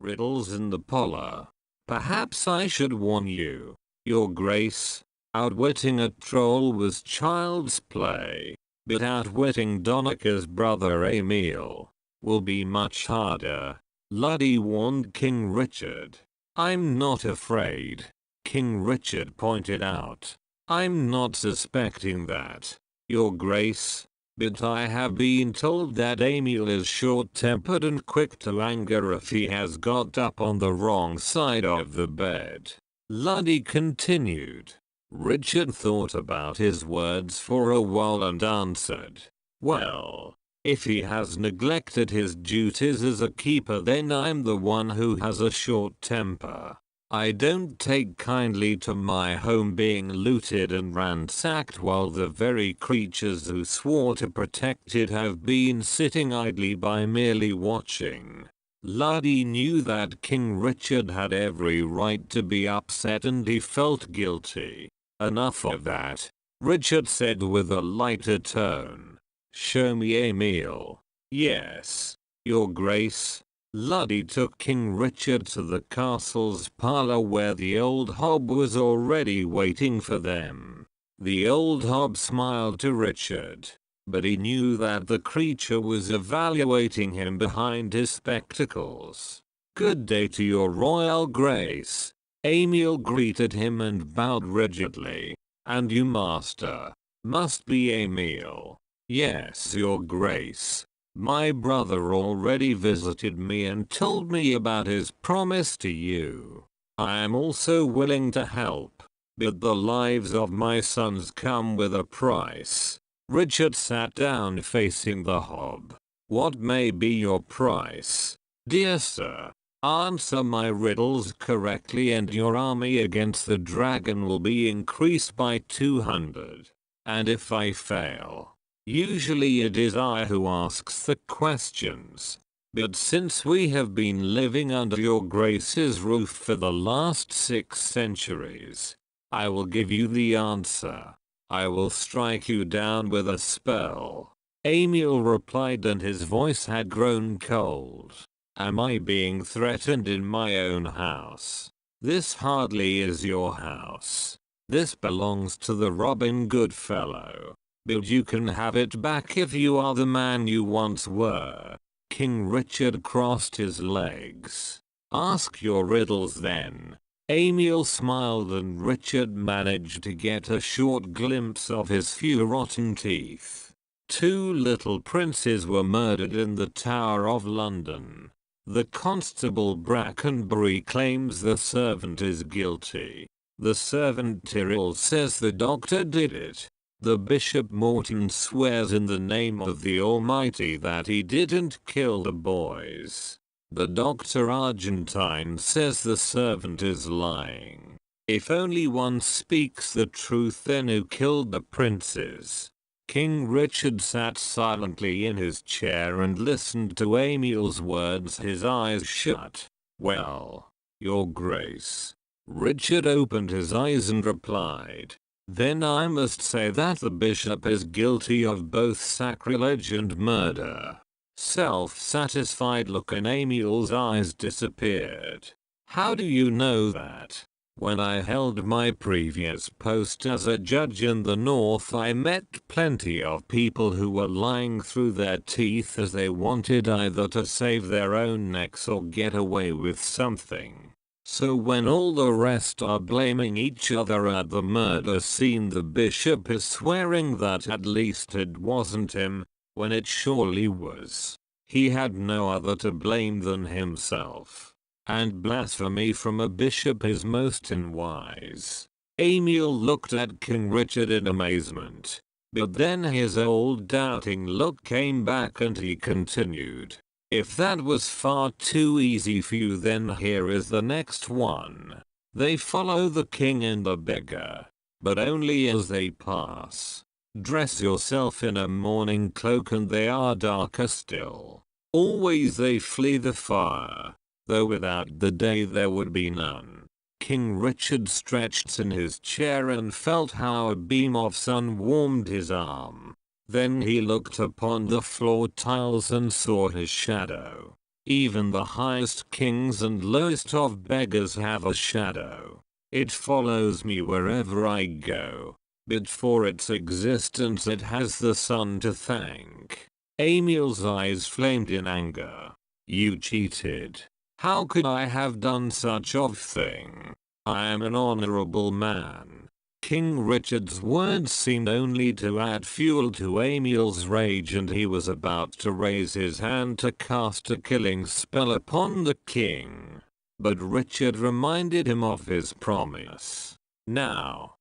Riddles in the parlor. Perhaps I should warn you, Your Grace, outwitting a troll was child's play, but outwitting Donnacha's brother Emil will be much harder. Luddy warned King Richard. I'm not afraid, King Richard pointed out. I'm not suspecting that, Your Grace, but I have been told that Emil is short-tempered and quick to anger if he has got up on the wrong side of the bed. Luddy continued. Richard thought about his words for a while and answered, well, if he has neglected his duties as a keeper, then I'm the one who has a short temper. I don't take kindly to my home being looted and ransacked while the very creatures who swore to protect it have been sitting idly by merely watching. Luddy knew that King Richard had every right to be upset and he felt guilty. Enough of that, Richard said with a lighter tone. Show me Emil. Yes, Your Grace. Luddy took King Richard to the castle's parlor where the old hob was already waiting for them. The old hob smiled to Richard, but he knew that the creature was evaluating him behind his spectacles. Good day to your royal grace. Emil greeted him and bowed rigidly. And you, master? Must be Emil. Yes, your grace. My brother already visited me and told me about his promise to you. I am also willing to help, but the lives of my sons come with a price. Richard sat down facing the hob. What may be your price, dear sir? Answer my riddles correctly and your army against the dragon will be increased by 200. And if I fail, usually it is I who asks the questions. But since we have been living under your grace's roof for the last 6 centuries, I will give you the answer. I will strike you down with a spell. Emil replied and his voice had grown cold. Am I being threatened in my own house? This hardly is your house. This belongs to the Robin Good fellow. But you can have it back if you are the man you once were. King Richard crossed his legs. Ask your riddles then. Emil smiled and Richard managed to get a short glimpse of his few rotten teeth. 2 little princes were murdered in the Tower of London. The Constable Brackenbury claims the servant is guilty. The servant Tyrrell says the doctor did it. The Bishop Morton swears in the name of the Almighty that he didn't kill the boys. The Doctor Argentine says the servant is lying. If only one speaks the truth, then who killed the princes? King Richard sat silently in his chair and listened to Emil's words, his eyes shut. Well, your grace. Richard opened his eyes and replied. Then I must say that the bishop is guilty of both sacrilege and murder. Self-satisfied look in Emil's eyes disappeared. How do you know that? When I held my previous post as a judge in the north, I met plenty of people who were lying through their teeth as they wanted either to save their own necks or get away with something. So when all the rest are blaming each other at the murder scene, the bishop is swearing that at least it wasn't him, when it surely was. He had no other to blame than himself. And blasphemy from a bishop is most unwise. Emil looked at King Richard in amazement. But then his old doubting look came back and he continued. If that was far too easy for you, then here is the next one. They follow the king and the beggar, but only as they pass. Dress yourself in a mourning cloak and they are darker still. Always they flee the fire, though without the day there would be none. King Richard stretched in his chair and felt how a beam of sun warmed his arm. Then he looked upon the floor tiles and saw his shadow. Even the highest kings and lowest of beggars have a shadow. It follows me wherever I go. But for its existence it has the sun to thank. Emil's eyes flamed in anger. You cheated. How could I have done such a thing? I am an honorable man. King Richard's words seemed only to add fuel to Emil's rage, and he was about to raise his hand to cast a killing spell upon the king. But Richard reminded him of his promise. Now,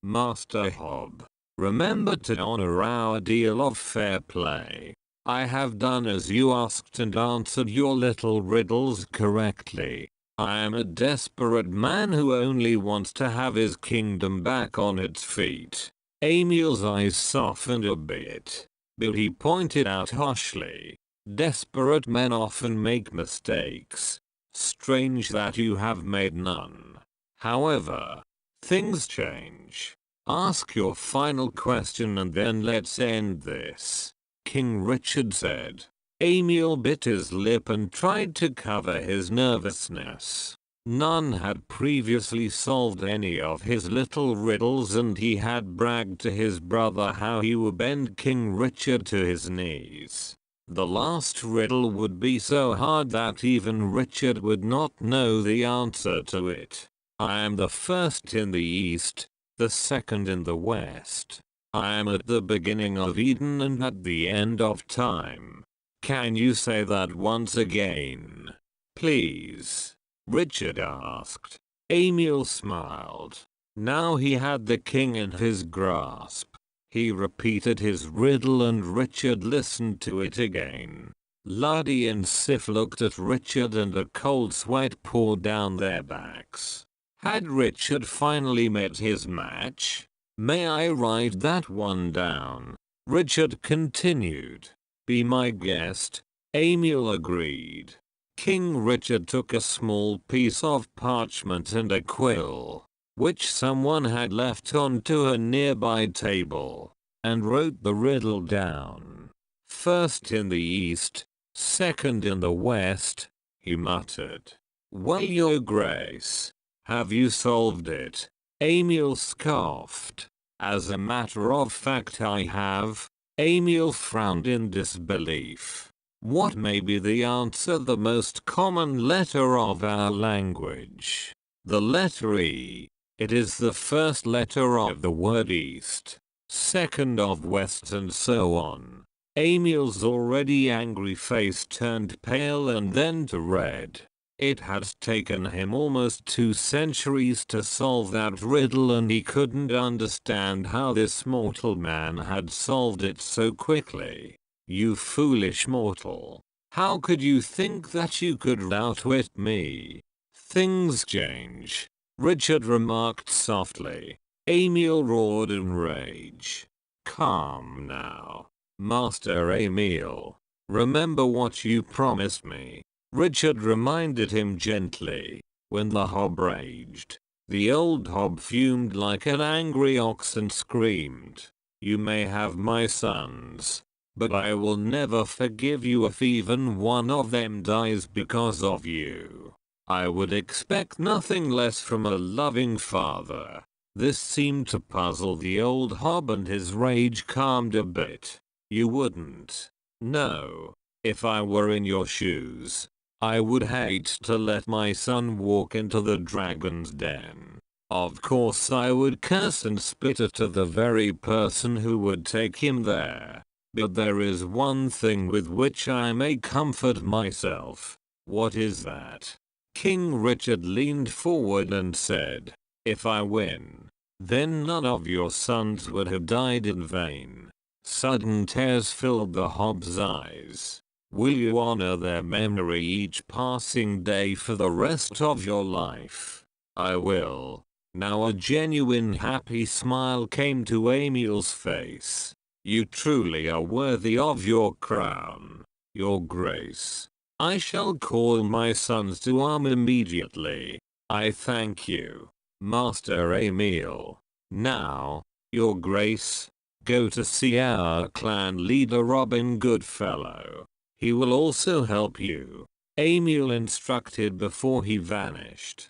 Master Hob, remember to honor our deal of fair play. I have done as you asked and answered your little riddles correctly. I am a desperate man who only wants to have his kingdom back on its feet. Emil's eyes softened a bit, but he pointed out harshly, desperate men often make mistakes. Strange that you have made none. However, things change. Ask your final question and then let's end this. King Richard said. Emil bit his lip and tried to cover his nervousness. None had previously solved any of his little riddles, and he had bragged to his brother how he would bend King Richard to his knees. The last riddle would be so hard that even Richard would not know the answer to it. I am the first in the east, the second in the west. I am at the beginning of Eden and at the end of time. Can you say that once again, please? Richard asked. Emil smiled. Now he had the king in his grasp. He repeated his riddle and Richard listened to it again. Luddy and Sif looked at Richard and a cold sweat poured down their backs. Had Richard finally met his match? May I write that one down? Richard continued. Be my guest, Emil agreed. King Richard took a small piece of parchment and a quill, which someone had left onto a nearby table, and wrote the riddle down. First in the east, second in the west, he muttered. Well, your grace, have you solved it? Emil scoffed. As a matter of fact I have. Emil frowned in disbelief. What may be the answer? The most common letter of our language. The letter E. It is the first letter of the word east, second of west, and so on. Emil's already angry face turned pale and then to red. It had taken him almost 2 centuries to solve that riddle, and he couldn't understand how this mortal man had solved it so quickly. You foolish mortal. How could you think that you could outwit me? Things change, Richard remarked softly. Emil roared in rage. Calm now, Master Emil. Remember what you promised me. Richard reminded him gently. When the hob raged, the old hob fumed like an angry ox and screamed, You may have my sons, but I will never forgive you if even one of them dies because of you. I would expect nothing less from a loving father. This seemed to puzzle the old hob, and his rage calmed a bit. You wouldn't. No. If I were in your shoes, I would hate to let my son walk into the dragon's den. Of course I would curse and spit at the very person who would take him there. But there is one thing with which I may comfort myself. What is that? King Richard leaned forward and said, If I win, then none of your sons would have died in vain. Sudden tears filled the hob's eyes. Will you honor their memory each passing day for the rest of your life? I will. Now a genuine happy smile came to Emil's face. You truly are worthy of your crown, your grace. I shall call my sons to arm immediately. I thank you, Master Emil. Now, your grace, go to see our clan leader Robin Goodfellow. He will also help you, Emil instructed before he vanished.